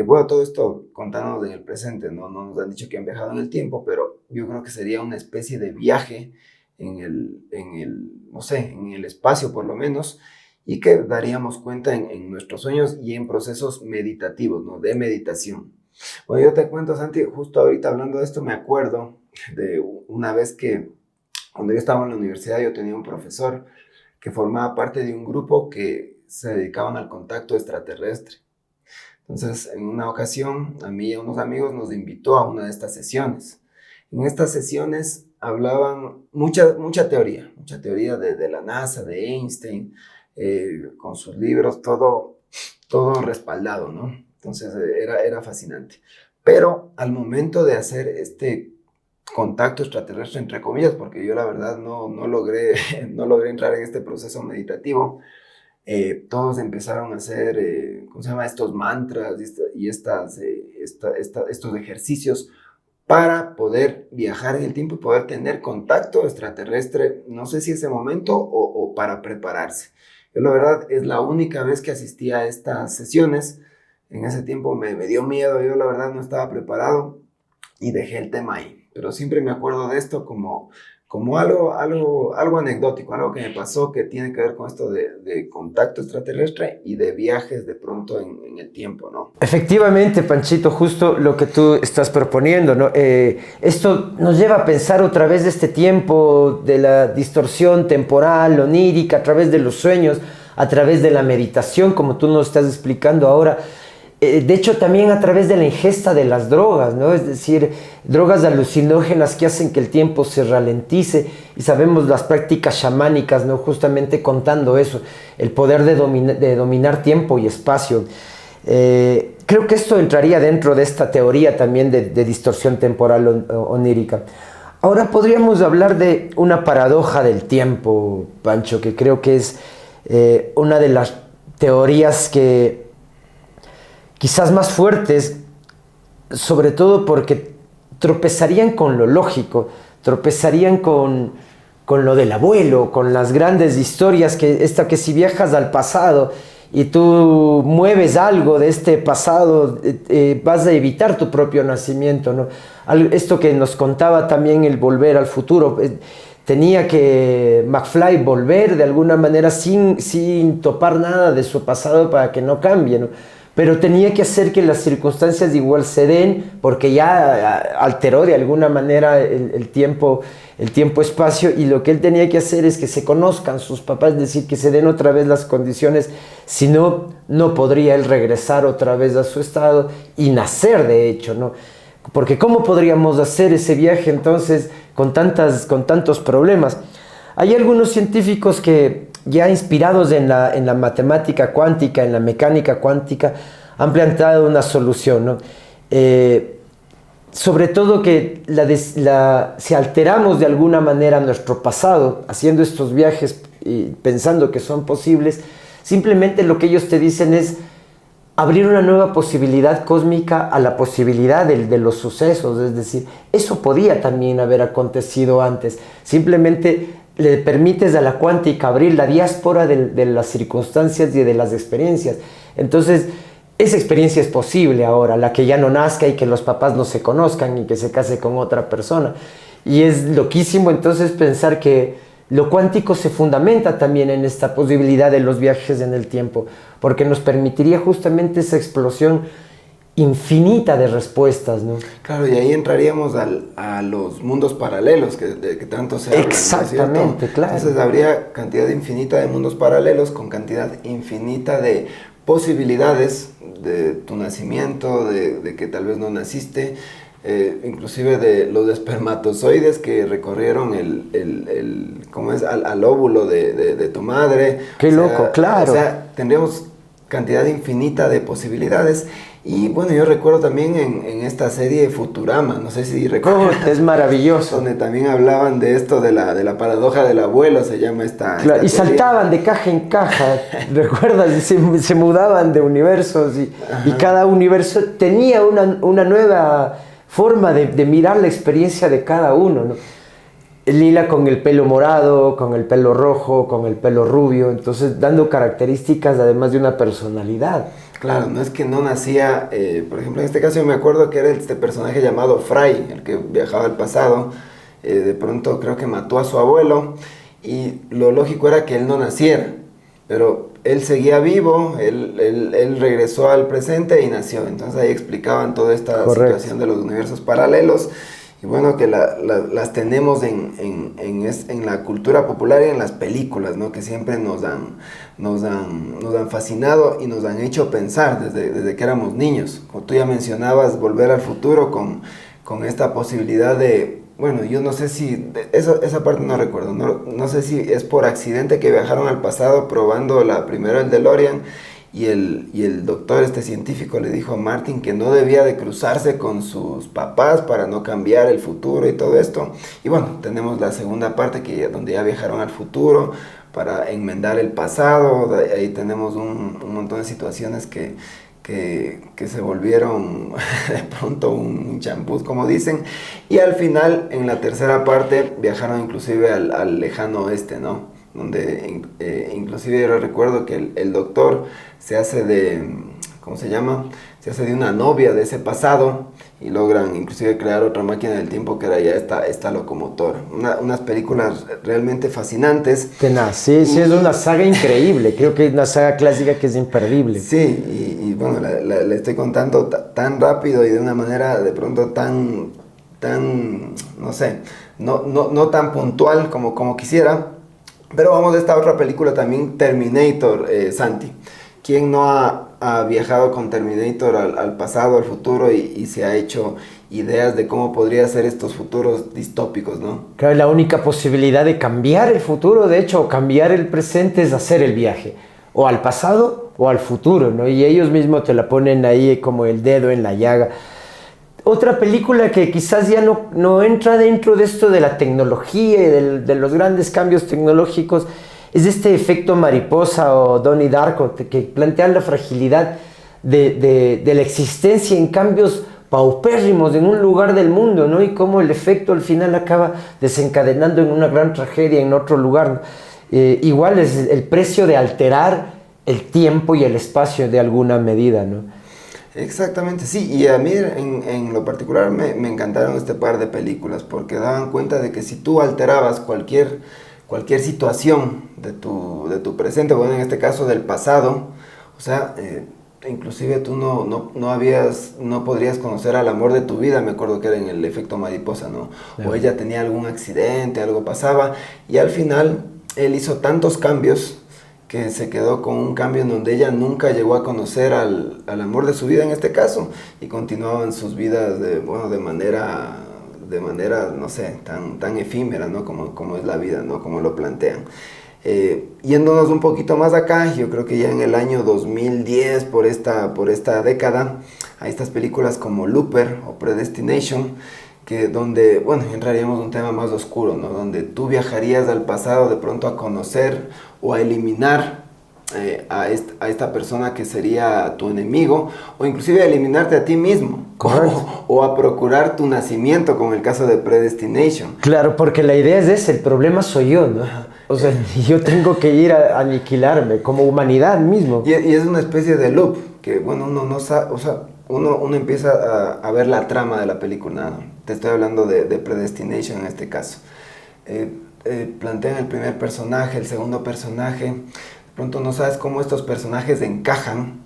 bueno, todo esto contándonos en el presente, ¿no? No nos han dicho que han viajado en el tiempo, pero yo creo que sería una especie de viaje en el espacio por lo menos, y que daríamos cuenta en nuestros sueños y en procesos meditativos, ¿no? De meditación. Bueno, yo te cuento, Santi, justo ahorita hablando de esto, me acuerdo de una vez que cuando yo estaba en la universidad yo tenía un profesor que formaba parte de un grupo que se dedicaban al contacto extraterrestre. Entonces, en una ocasión, a mí y a unos amigos nos invitó a una de estas sesiones. En estas sesiones hablaban mucha teoría de la NASA, de Einstein, con sus libros, todo respaldado, ¿no? Entonces, era fascinante. Pero al momento de hacer este contacto extraterrestre, entre comillas, porque yo la verdad no logré entrar en este proceso meditativo, todos empezaron a hacer, ¿cómo se llama? Estos mantras y estos ejercicios para poder viajar en el tiempo y poder tener contacto extraterrestre, no sé si ese momento o para prepararse. Yo la verdad es la única vez que asistí a estas sesiones. En ese tiempo me dio miedo, yo la verdad no estaba preparado y dejé el tema ahí. Pero siempre me acuerdo de esto como algo anecdótico, algo que me pasó que tiene que ver con esto de contacto extraterrestre y de viajes de pronto en el tiempo, ¿no? Efectivamente, Panchito, justo lo que tú estás proponiendo, ¿no? Esto nos lleva a pensar otra vez de este tiempo, de la distorsión temporal, onírica, a través de los sueños, a través de la meditación, como tú nos estás explicando ahora. De hecho, también a través de la ingesta de las drogas, ¿no? Es decir, drogas alucinógenas que hacen que el tiempo se ralentice, y sabemos las prácticas chamánicas, ¿no? Justamente contando eso, el poder de dominar tiempo y espacio. Creo que esto entraría dentro de esta teoría también de distorsión temporal onírica. Ahora podríamos hablar de una paradoja del tiempo, Pancho, que creo que es una de las teorías que quizás más fuertes, sobre todo porque tropezarían con lo lógico, tropezarían con lo del abuelo, con las grandes historias, que si viajas al pasado y tú mueves algo de este pasado, vas a evitar tu propio nacimiento, ¿no? Esto que nos contaba también el Volver al Futuro, tenía que McFly volver de alguna manera sin topar nada de su pasado para que no cambie, ¿no? Pero tenía que hacer que las circunstancias igual se den, porque ya alteró de alguna manera el tiempo-espacio, y lo que él tenía que hacer es que se conozcan sus papás, es decir, que se den otra vez las condiciones, si no, no podría él regresar otra vez a su estado y nacer, de hecho, ¿no? Porque ¿cómo podríamos hacer ese viaje entonces con tantos problemas? Hay algunos científicos que, ya inspirados en la matemática cuántica, en la mecánica cuántica, han planteado una solución, ¿no? Sobre todo que si alteramos de alguna manera nuestro pasado, haciendo estos viajes y pensando que son posibles, simplemente lo que ellos te dicen es abrir una nueva posibilidad cósmica a la posibilidad de los sucesos. Es decir, eso podía también haber acontecido antes. Simplemente le permites a la cuántica abrir la diáspora de las circunstancias y de las experiencias. Entonces, esa experiencia es posible ahora, la que ya no nazca y que los papás no se conozcan y que se case con otra persona. Y es loquísimo entonces pensar que lo cuántico se fundamenta también en esta posibilidad de los viajes en el tiempo, porque nos permitiría justamente esa explosión infinita de respuestas, ¿no? Claro, y ahí entraríamos a los mundos paralelos que tanto se habla. Exactamente, ¿no? claro. Entonces habría cantidad infinita de mundos paralelos con cantidad infinita de posibilidades de tu nacimiento, de que tal vez no naciste, inclusive de los espermatozoides que recorrieron ¿cómo es? Al óvulo de tu madre. Qué loco, claro. O sea, tendríamos cantidad infinita de posibilidades. Y bueno, yo recuerdo también en esta serie Futurama, no sé si recuerdas. Es maravilloso. Donde también hablaban de esto, de la paradoja del abuelo, se llama esta... Claro, esta y saltaban de caja en caja, ¿recuerdas? Se mudaban de universos y cada universo tenía una nueva forma de mirar la experiencia de cada uno, ¿no? Lila con el pelo morado, con el pelo rojo, con el pelo rubio, entonces dando características además de una personalidad. Claro, no es que no nacía, por ejemplo, en este caso yo me acuerdo que era este personaje llamado Fry, el que viajaba al pasado, de pronto creo que mató a su abuelo y lo lógico era que él no naciera, pero él seguía vivo, él regresó al presente y nació. Entonces ahí explicaban toda esta situación de los universos paralelos Y bueno, que las tenemos en la cultura popular y en las películas, ¿no? Que siempre nos han fascinado y nos han hecho pensar desde que éramos niños. Como tú ya mencionabas, Volver al Futuro con esta posibilidad de... Bueno, yo no sé si... Esa parte no recuerdo. No sé si es por accidente que viajaron al pasado probando primero el DeLorean y el doctor, este científico, le dijo a Martin que no debía de cruzarse con sus papás para no cambiar el futuro y todo esto. Y bueno, tenemos la segunda parte donde ya viajaron al futuro para enmendar el pasado. Ahí tenemos un montón de situaciones que se volvieron de pronto un champús, como dicen, y al final, en la tercera parte, viajaron inclusive al lejano oeste, ¿no? Donde inclusive yo recuerdo que el doctor se hace ¿cómo se llama? Se hace de una novia de ese pasado y logran inclusive crear otra máquina del tiempo que era ya esta locomotora. Unas películas realmente fascinantes. Tenaz, sí, es una saga increíble, creo que es una saga clásica que es imperdible. Sí, y bueno, le estoy contando tan rápido y de una manera de pronto tan no sé, no tan puntual como quisiera. Pero vamos a esta otra película también, Terminator, Santi. ¿Quién no ha viajado con Terminator al pasado, al futuro y se ha hecho ideas de cómo podría ser estos futuros distópicos, ¿no? Claro, la única posibilidad de cambiar el futuro, de hecho, o cambiar el presente, es hacer el viaje. O al pasado o al futuro, ¿no? Y ellos mismos te la ponen ahí como el dedo en la llaga. Otra película que quizás ya no entra dentro de esto de la tecnología y de los grandes cambios tecnológicos es este efecto mariposa o Donnie Darko, que plantea la fragilidad de la existencia en cambios paupérrimos en un lugar del mundo, ¿no? Y cómo el efecto al final acaba desencadenando en una gran tragedia en otro lugar, ¿no? Igual es el precio de alterar el tiempo y el espacio de alguna medida, ¿no? Exactamente, sí, y a mí en lo particular me encantaron este par de películas porque daban cuenta de que si tú alterabas cualquier situación de tu presente, bueno, en este caso del pasado, o sea, inclusive tú no podrías conocer al amor de tu vida, me acuerdo que era en el efecto mariposa, ¿no? O ella tenía algún accidente, algo pasaba, y al final él hizo tantos cambios que se quedó con un cambio en donde ella nunca llegó a conocer al amor de su vida en este caso, y continuaban sus vidas de manera, no sé, tan efímera, ¿no? Como es la vida, ¿no? Como lo plantean. Yéndonos un poquito más acá, yo creo que ya en el año 2010, por esta década, hay estas películas como Looper o Predestination, donde, bueno, entraríamos en un tema más oscuro, ¿no? Donde tú viajarías al pasado de pronto a conocer o a eliminar a esta persona que sería tu enemigo, o inclusive a eliminarte a ti mismo, o a procurar tu nacimiento, como el caso de Predestination. Claro, porque la idea es esa, el problema soy yo, ¿no? O sea, yo tengo que ir a aniquilarme como humanidad mismo. Y es una especie de loop, que bueno, uno no sabe, o sea, uno empieza a ver la trama de la película, ¿no? Te estoy hablando de Predestination en este caso. Plantean el primer personaje, el segundo personaje. De pronto no sabes cómo estos personajes encajan,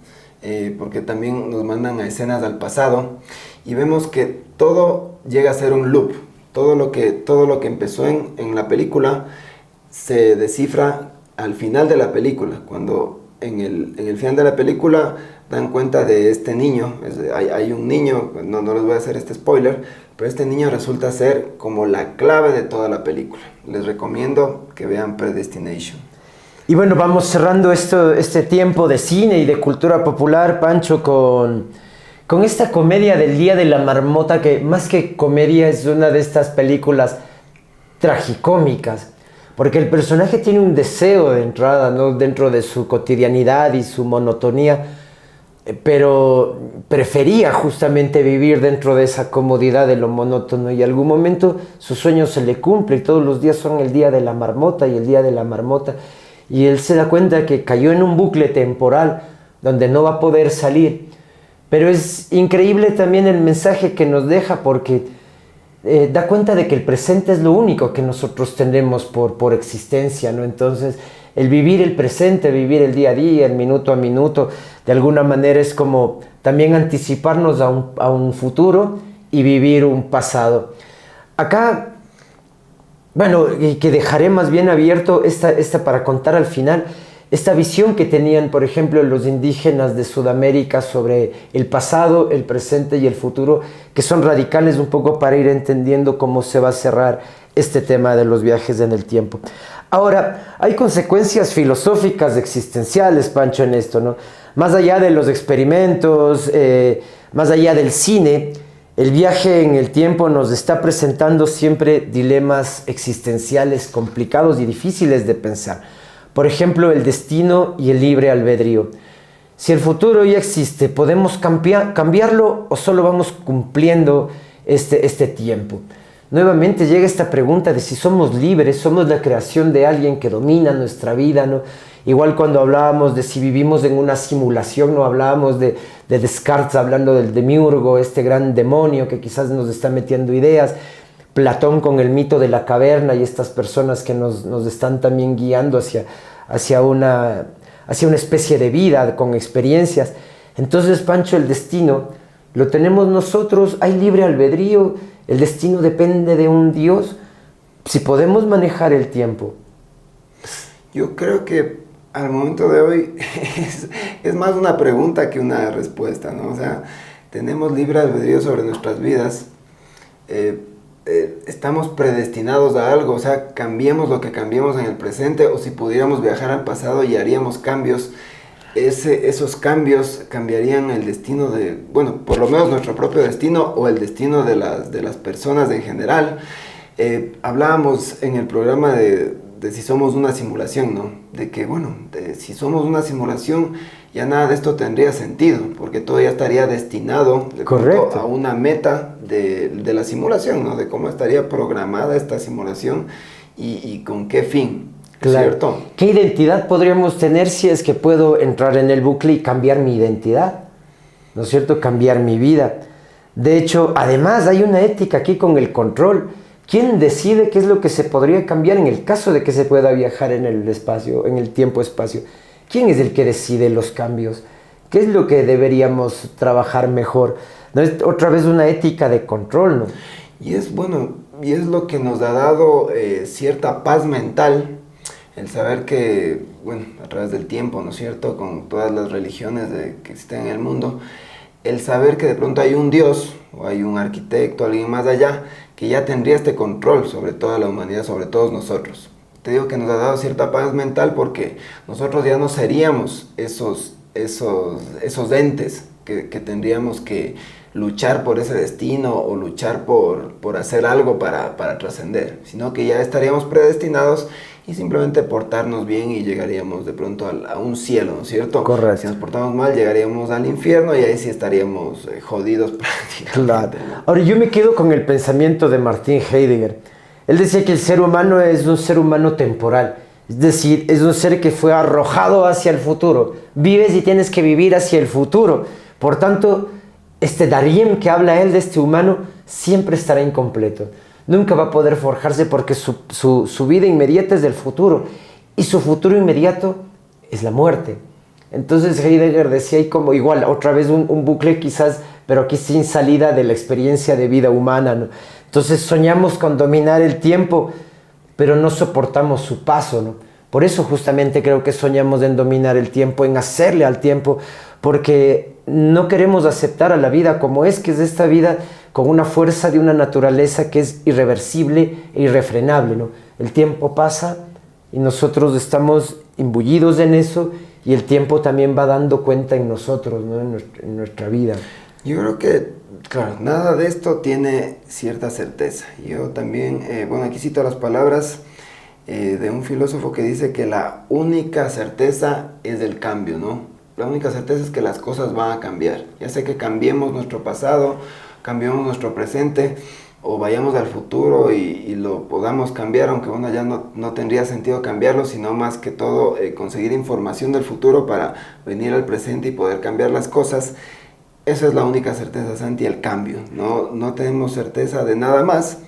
porque también nos mandan a escenas al pasado y vemos que todo llega a ser un loop. Todo lo que empezó en la película se descifra al final de la película, cuando en el final de la película dan cuenta de este niño. Hay un niño, no les voy a hacer este spoiler, pero este niño resulta ser como la clave de toda la película. Les recomiendo que vean Predestination. Y bueno, vamos cerrando este tiempo de cine y de cultura popular, Pancho, con esta comedia del Día de la Marmota, que más que comedia es una de estas películas tragicómicas, porque el personaje tiene un deseo de entrada, ¿no? Dentro de su cotidianidad y su monotonía, pero prefería justamente vivir dentro de esa comodidad de lo monótono, y en algún momento su sueño se le cumple y todos los días son el Día de la Marmota y el Día de la Marmota, y él se da cuenta que cayó en un bucle temporal donde no va a poder salir. Pero es increíble también el mensaje que nos deja, porque da cuenta de que el presente es lo único que nosotros tenemos por existencia, ¿no? Entonces, el vivir el presente, vivir el día a día, el minuto a minuto, de alguna manera es como también anticiparnos a un futuro y vivir un pasado. acá, bueno, y que dejaré más bien abierto esta para contar al final, esta visión que tenían, por ejemplo, los indígenas de Sudamérica sobre el pasado, el presente y el futuro, que son radicales un poco para ir entendiendo cómo se va a cerrar este tema de los viajes en el tiempo. Ahora, hay consecuencias filosóficas, existenciales, Pancho, en esto, ¿no? Más allá de los experimentos, más allá del cine, el viaje en el tiempo nos está presentando siempre dilemas existenciales complicados y difíciles de pensar. Por ejemplo, el destino y el libre albedrío. Si el futuro ya existe, ¿podemos cambiarlo o solo vamos cumpliendo este tiempo? Nuevamente llega esta pregunta de si somos libres, somos la creación de alguien que domina nuestra vida, ¿no? Igual cuando hablábamos de si vivimos en una simulación, no hablábamos de Descartes hablando del demiurgo, este gran demonio que quizás nos está metiendo ideas, Platón con el mito de la caverna y estas personas que nos están también guiando hacia una especie de vida con experiencias. Entonces, Pancho, el destino lo tenemos nosotros, hay libre albedrío, el destino depende de un Dios, si podemos manejar el tiempo. Yo creo que al momento de hoy es más una pregunta que una respuesta, ¿no? O sea, tenemos libre albedrío sobre nuestras vidas, estamos predestinados a algo, o sea, cambiemos lo que cambiemos en el presente, o si pudiéramos viajar al pasado y haríamos cambios, esos cambios cambiarían el destino de, bueno, por lo menos nuestro propio destino o el destino de las personas en general. Hablábamos en el programa de si somos una simulación, ¿no? De que, bueno, si somos una simulación, ya nada de esto tendría sentido, porque todo ya estaría destinado a una meta de la simulación, ¿no? De cómo estaría programada esta simulación y con qué fin, claro. ¿Cierto? ¿Qué identidad podríamos tener si es que puedo entrar en el bucle y cambiar mi identidad? ¿No es cierto? Cambiar mi vida. De hecho, además hay una ética aquí con el control. ¿Quién decide qué es lo que se podría cambiar en el caso de que se pueda viajar en el espacio, en el tiempo-espacio? ¿Quién es el que decide los cambios? ¿Qué es lo que deberíamos trabajar mejor? ¿No es otra vez una ética de control, no? Y es bueno, y es lo que nos ha dado cierta paz mental, el saber que, bueno, a través del tiempo, ¿no es cierto?, con todas las religiones que existen en el mundo, el saber que de pronto hay un Dios, o hay un arquitecto, alguien más allá, que ya tendría este control sobre toda la humanidad, sobre todos nosotros. Te digo que nos ha dado cierta paz mental porque nosotros ya no seríamos esos entes que tendríamos que luchar por ese destino o luchar por hacer algo para trascender, sino que ya estaríamos predestinados y simplemente portarnos bien y llegaríamos de pronto a un cielo, ¿no es cierto? Correcto. Si nos portamos mal, llegaríamos al infierno y ahí sí estaríamos jodidos prácticamente. Claro. Ahora, yo me quedo con el pensamiento de Martin Heidegger. Él decía que el ser humano es un ser humano temporal. Es decir, es un ser que fue arrojado hacia el futuro. Vives y tienes que vivir hacia el futuro. Por tanto, este Dariem que habla él de este humano siempre estará incompleto. Nunca va a poder forjarse porque su vida inmediata es del futuro. Y su futuro inmediato es la muerte. Entonces Heidegger decía ahí como igual, otra vez un bucle quizás, pero aquí sin salida de la experiencia de vida humana, ¿no? Entonces soñamos con dominar el tiempo, pero no soportamos su paso, ¿no? Por eso justamente creo que soñamos en dominar el tiempo, en hacerle al tiempo, porque no queremos aceptar a la vida como es, que es esta vida con una fuerza de una naturaleza que es irreversible e irrefrenable, ¿no? El tiempo pasa y nosotros estamos imbullidos en eso y el tiempo también va dando cuenta en nosotros, ¿no? En nuestra vida. Yo creo que, claro, nada de esto tiene cierta certeza. Yo también, bueno, aquí cito las palabras de un filósofo que dice que la única certeza es el cambio, ¿no? La única certeza es que las cosas van a cambiar. Ya sea que cambiemos nuestro pasado, cambiemos nuestro presente, o vayamos al futuro y lo podamos cambiar, aunque bueno, ya no tendría sentido cambiarlo, sino más que todo conseguir información del futuro para venir al presente y poder cambiar las cosas. Esa es la única certeza, Santi, el cambio. No tenemos certeza de nada más,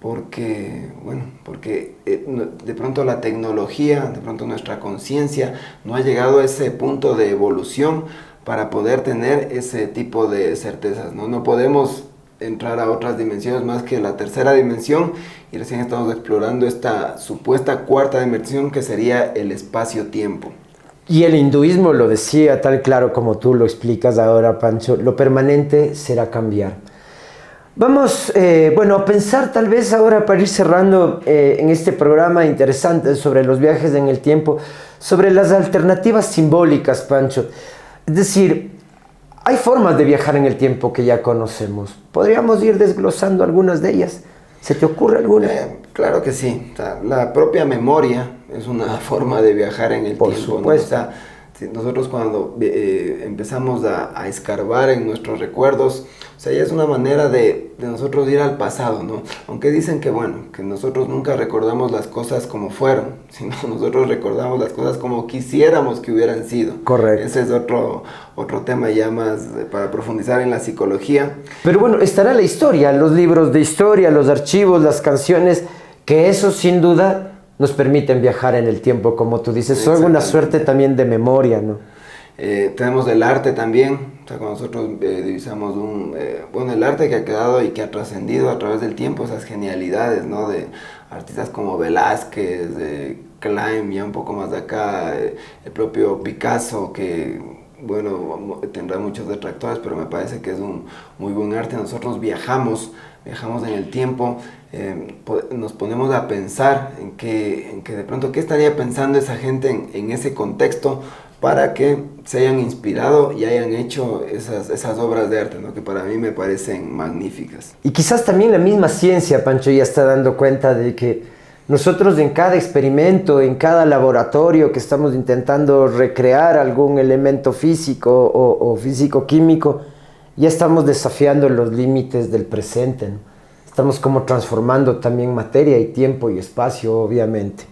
porque de pronto la tecnología, de pronto nuestra conciencia no ha llegado a ese punto de evolución para poder tener ese tipo de certezas, ¿no? No podemos entrar a otras dimensiones más que la tercera dimensión, y recién estamos explorando esta supuesta cuarta dimensión que sería el espacio-tiempo. Y el hinduismo lo decía tal claro como tú lo explicas ahora, Pancho, lo permanente será cambiar. Vamos, a pensar tal vez ahora para ir cerrando en este programa interesante sobre los viajes en el tiempo, sobre las alternativas simbólicas, Pancho. Es decir, hay formas de viajar en el tiempo que ya conocemos. ¿Podríamos ir desglosando algunas de ellas? ¿Se te ocurre alguna? Claro que sí. O sea, la propia memoria es una forma de viajar en el Por tiempo, supuesto. ¿no? O sea, nosotros cuando empezamos a escarbar en nuestros recuerdos, o sea, ya es una manera de nosotros ir al pasado, ¿no? Aunque dicen que, bueno, que nosotros nunca recordamos las cosas como fueron, sino nosotros recordamos las cosas como quisiéramos que hubieran sido. Correcto. Ese es otro tema ya más para profundizar en la psicología. Pero bueno, estará la historia, los libros de historia, los archivos, las canciones, que eso sin duda nos permiten viajar en el tiempo, como tú dices. Son una suerte también de memoria, ¿no? Tenemos el arte también, o sea, cuando nosotros divisamos el arte que ha quedado y que ha trascendido a través del tiempo, esas genialidades, ¿no? De artistas como Velázquez, Klein, ya un poco más de acá, el propio Picasso, que, bueno, tendrá muchos detractores, pero me parece que es un muy buen arte. Nosotros viajamos en el tiempo, nos ponemos a pensar en que de pronto qué estaría pensando esa gente en ese contexto, para que se hayan inspirado y hayan hecho esas obras de arte, ¿no? Que para mí me parecen magníficas. Y quizás también la misma ciencia, Pancho, ya está dando cuenta de que nosotros en cada experimento, en cada laboratorio que estamos intentando recrear algún elemento físico o físico-químico, ya estamos desafiando los límites del presente, ¿no? Estamos como transformando también materia y tiempo y espacio, obviamente.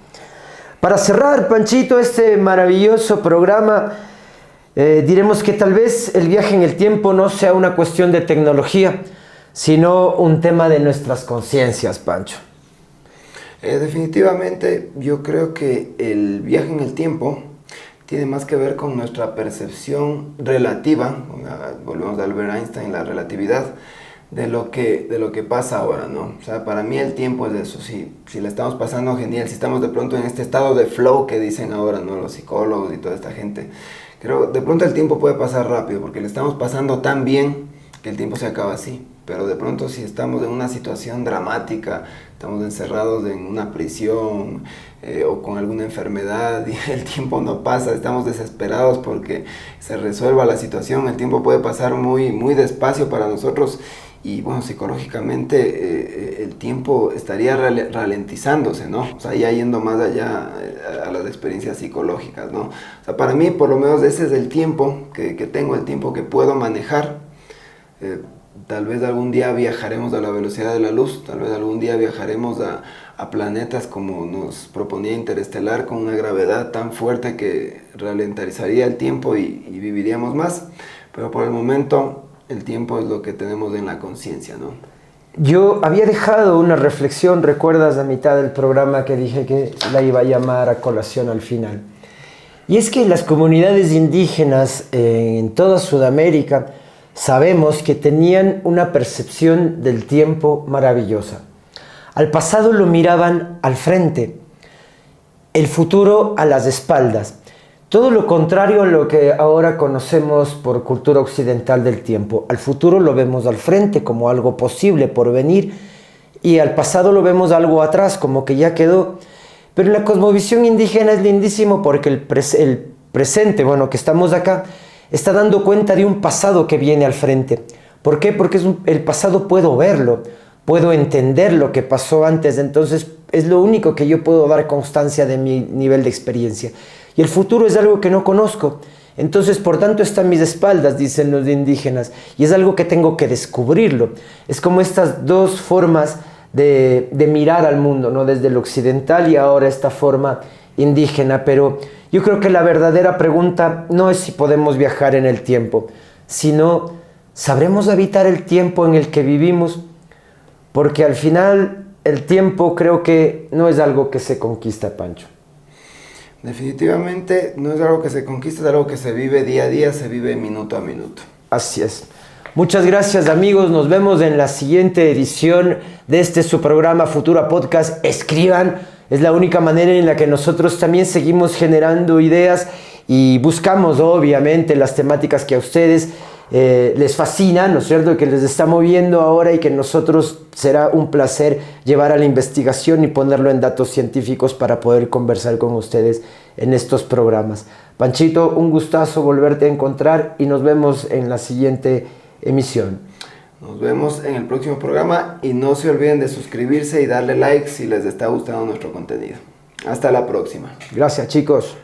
Para cerrar, Panchito, este maravilloso programa, diremos que tal vez el viaje en el tiempo no sea una cuestión de tecnología, sino un tema de nuestras conciencias, Pancho. Definitivamente, yo creo que el viaje en el tiempo tiene más que ver con nuestra percepción relativa, volvemos a Albert Einstein, la relatividad, de lo que pasa ahora, ¿no? O sea, para mí el tiempo es eso. Si le estamos pasando genial, si estamos de pronto en este estado de flow que dicen ahora, ¿no? Los psicólogos y toda esta gente, creo de pronto el tiempo puede pasar rápido porque le estamos pasando tan bien que el tiempo se acaba así. Pero de pronto si estamos en una situación dramática, estamos encerrados en una prisión o con alguna enfermedad y el tiempo no pasa, estamos desesperados porque se resuelva la situación, el tiempo puede pasar muy, muy despacio para nosotros. Y bueno, psicológicamente el tiempo estaría ralentizándose, ¿no? O sea, ya yendo más allá a las experiencias psicológicas, ¿no? O sea, para mí, por lo menos, ese es el tiempo que tengo, el tiempo que puedo manejar. Tal vez algún día viajaremos a la velocidad de la luz, tal vez algún día viajaremos a planetas como nos proponía Interestelar, con una gravedad tan fuerte que ralentizaría el tiempo y viviríamos más. Pero por el momento el tiempo es lo que tenemos en la conciencia, ¿no? Yo había dejado una reflexión, ¿recuerdas a mitad del programa que dije que la iba a llamar a colación al final? Y es que las comunidades indígenas en toda Sudamérica sabemos que tenían una percepción del tiempo maravillosa. Al pasado lo miraban al frente, el futuro a las espaldas. Todo lo contrario a lo que ahora conocemos por cultura occidental del tiempo. Al futuro lo vemos al frente como algo posible por venir y al pasado lo vemos algo atrás como que ya quedó. Pero en la cosmovisión indígena es lindísimo porque el presente, bueno, que estamos acá, está dando cuenta de un pasado que viene al frente. ¿Por qué? Porque el pasado puedo verlo, puedo entender lo que pasó antes, entonces es lo único que yo puedo dar constancia de mi nivel de experiencia. Y el futuro es algo que no conozco, entonces por tanto está a mis espaldas, dicen los indígenas, y es algo que tengo que descubrirlo. Es como estas dos formas de mirar al mundo, ¿no? Desde el occidental y ahora esta forma indígena, pero yo creo que la verdadera pregunta no es si podemos viajar en el tiempo, sino ¿sabremos habitar el tiempo en el que vivimos? Porque al final el tiempo creo que no es algo que se conquista, Pancho. Definitivamente no es algo que se conquista, es algo que se vive día a día, se vive minuto a minuto. Así es. Muchas gracias, amigos. Nos vemos en la siguiente edición de su programa Futura Podcast. Escriban. Es la única manera en la que nosotros también seguimos generando ideas y buscamos, obviamente, las temáticas que a ustedes les fascinan, ¿no es cierto?, que les está moviendo ahora y que nosotros será un placer llevar a la investigación y ponerlo en datos científicos para poder conversar con ustedes en estos programas. Panchito, un gustazo volverte a encontrar y nos vemos en la siguiente emisión. Nos vemos en el próximo programa y no se olviden de suscribirse y darle like si les está gustando nuestro contenido. Hasta la próxima. Gracias, chicos.